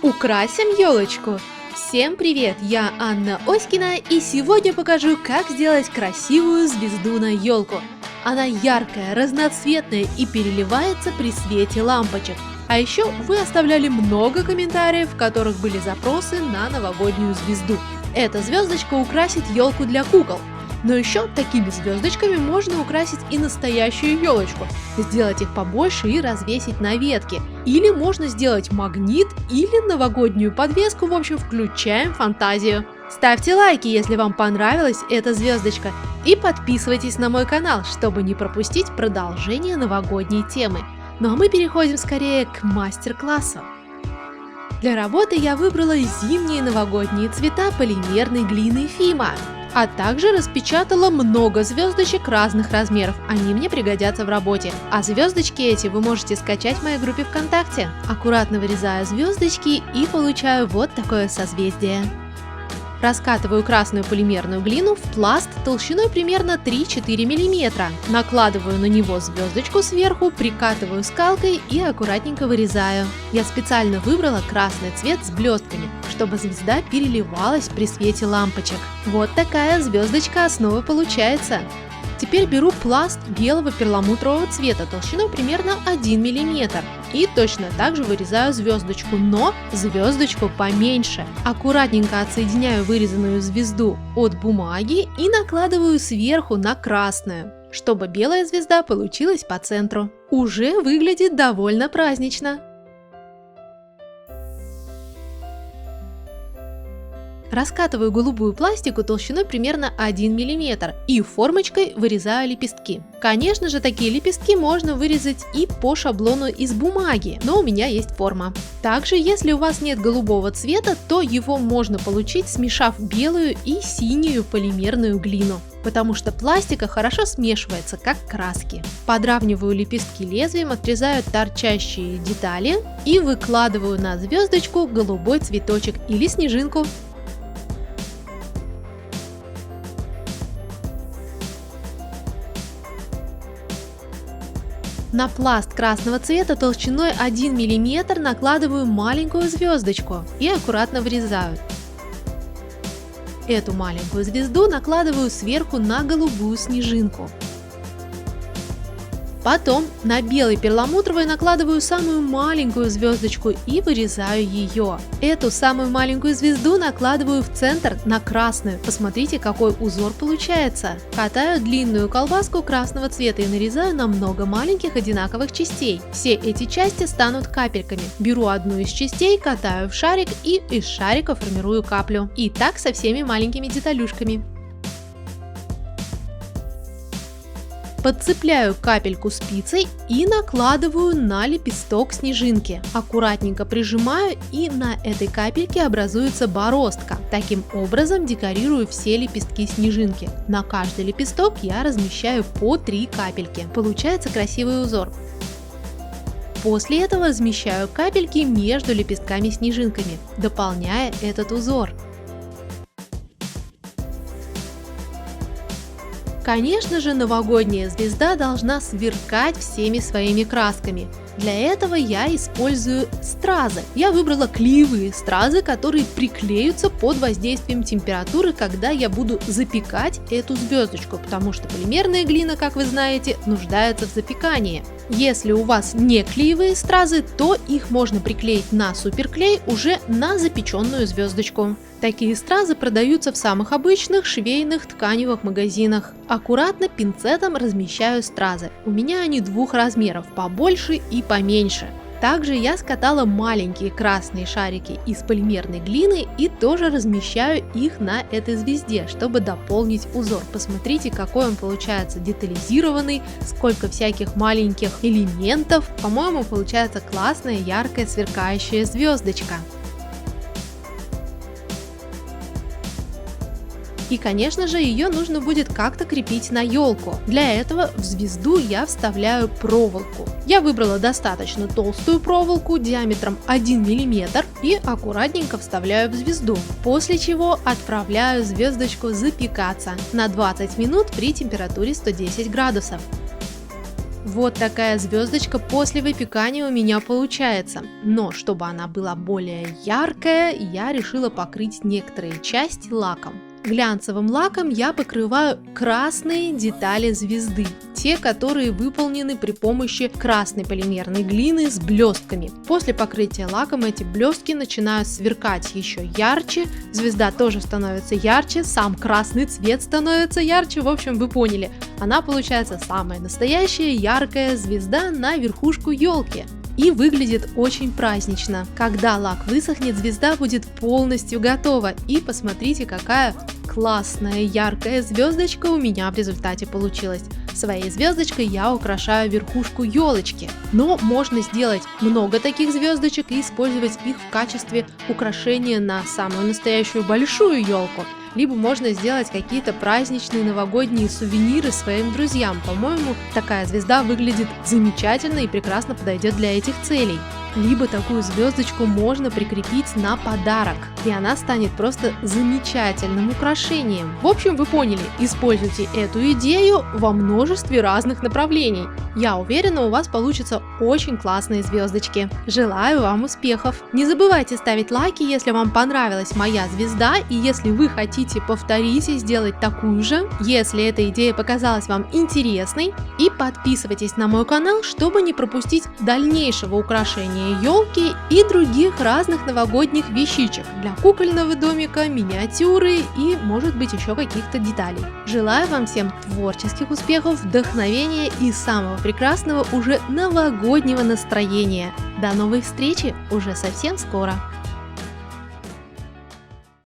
Украсим елочку! Всем привет! Я Анна Оськина, и сегодня покажу, как сделать красивую звезду на елку. Она яркая, разноцветная и переливается при свете лампочек. А еще вы оставляли много комментариев, в которых были запросы на новогоднюю звезду. Эта звездочка украсит елку для кукол. Но еще такими звездочками можно украсить и настоящую елочку, сделать их побольше и развесить на ветке. Или можно сделать магнит или новогоднюю подвеску, в общем, включаем фантазию. Ставьте лайки, если вам понравилась эта звездочка, и подписывайтесь на мой канал, чтобы не пропустить продолжение новогодней темы. Ну а мы переходим скорее к мастер-классу. Для работы я выбрала зимние новогодние цвета полимерной глины Фима. А также распечатала много звездочек разных размеров, они мне пригодятся в работе. А звездочки эти вы можете скачать в моей группе ВКонтакте. Аккуратно вырезаю звездочки и получаю вот такое созвездие. Раскатываю красную полимерную глину в пласт толщиной примерно 3-4 мм. Накладываю на него звездочку сверху, прикатываю скалкой и аккуратненько вырезаю. Я специально выбрала красный цвет с блестками, чтобы звезда переливалась при свете лампочек. Вот такая звездочка основы получается. Теперь беру пласт белого перламутрового цвета толщиной примерно 1 мм и точно так же вырезаю звездочку, но звездочку поменьше. Аккуратненько отсоединяю вырезанную звезду от бумаги и накладываю сверху на красную, чтобы белая звезда получилась по центру. Уже выглядит довольно празднично. Раскатываю голубую пластику толщиной примерно 1 мм и формочкой вырезаю лепестки. Конечно же, такие лепестки можно вырезать и по шаблону из бумаги, но у меня есть форма. Также, если у вас нет голубого цвета, то его можно получить, смешав белую и синюю полимерную глину, потому что пластика хорошо смешивается, как краски. Подравниваю лепестки лезвием, отрезаю торчащие детали и выкладываю на звездочку голубой цветочек или снежинку. На пласт красного цвета толщиной 1 мм накладываю маленькую звездочку и аккуратно вырезаю. Эту маленькую звезду накладываю сверху на голубую снежинку. Потом на белый перламутровый накладываю самую маленькую звездочку и вырезаю ее. Эту самую маленькую звезду накладываю в центр на красную. Посмотрите, какой узор получается. Катаю длинную колбаску красного цвета и нарезаю на много маленьких одинаковых частей. Все эти части станут капельками. Беру одну из частей, катаю в шарик и из шарика формирую каплю. И так со всеми маленькими деталюшками. Подцепляю капельку спицей и накладываю на лепесток снежинки. Аккуратненько прижимаю, и на этой капельке образуется бороздка. Таким образом декорирую все лепестки снежинки. На каждый лепесток я размещаю по 3 капельки. Получается красивый узор. После этого размещаю капельки между лепестками-снежинками, дополняя этот узор. Конечно же, новогодняя звезда должна сверкать всеми своими красками. Для этого я использую стразы. Я выбрала клеевые стразы, которые приклеются под воздействием температуры, когда я буду запекать эту звездочку, потому что полимерная глина, как вы знаете, нуждается в запекании. Если у вас не клеевые стразы, то их можно приклеить на суперклей уже на запеченную звездочку. Такие стразы продаются в самых обычных швейных тканевых магазинах. Аккуратно пинцетом размещаю стразы. У меня они двух размеров, побольше и поменьше. Также я скатала маленькие красные шарики из полимерной глины и тоже размещаю их на этой звезде, чтобы дополнить узор. Посмотрите, какой он получается детализированный, сколько всяких маленьких элементов. По-моему, получается классная, яркая, сверкающая звездочка. И, конечно же, ее нужно будет как-то крепить на елку. Для этого в звезду я вставляю проволоку. Я выбрала достаточно толстую проволоку диаметром 1 мм и аккуратненько вставляю в звезду, после чего отправляю звездочку запекаться на 20 минут при температуре 110 градусов. Вот такая звездочка после выпекания у меня получается. Но чтобы она была более яркая, я решила покрыть некоторые части лаком. Глянцевым лаком я покрываю красные детали звезды, те, которые выполнены при помощи красной полимерной глины с блестками. После покрытия лаком эти блестки начинают сверкать еще ярче, звезда тоже становится ярче, сам красный цвет становится ярче, в общем, вы поняли. Она получается самая настоящая яркая звезда на верхушку елки. И выглядит очень празднично. Когда лак высохнет, звезда будет полностью готова. И посмотрите, какая классная яркая звездочка у меня в результате получилась. Своей звездочкой я украшаю верхушку елочки. Но можно сделать много таких звездочек и использовать их в качестве украшения на самую настоящую большую елку. Либо можно сделать какие-то праздничные новогодние сувениры своим друзьям. По-моему, такая звезда выглядит замечательно и прекрасно подойдет для этих целей. Либо такую звездочку можно прикрепить на подарок, и она станет просто замечательным украшением. В общем, вы поняли, используйте эту идею во множестве разных направлений. Я уверена, у вас получатся очень классные звездочки. Желаю вам успехов! Не забывайте ставить лайки, если вам понравилась моя звезда, и если вы хотите повторить и сделать такую же, если эта идея показалась вам интересной, и подписывайтесь на мой канал, чтобы не пропустить дальнейшего украшения елки и других разных новогодних вещичек для кукольного домика, миниатюры и, может быть, еще каких-то деталей. Желаю вам всем творческих успехов, вдохновения и самого прекрасного уже новогоднего настроения. До новой встречи уже совсем скоро!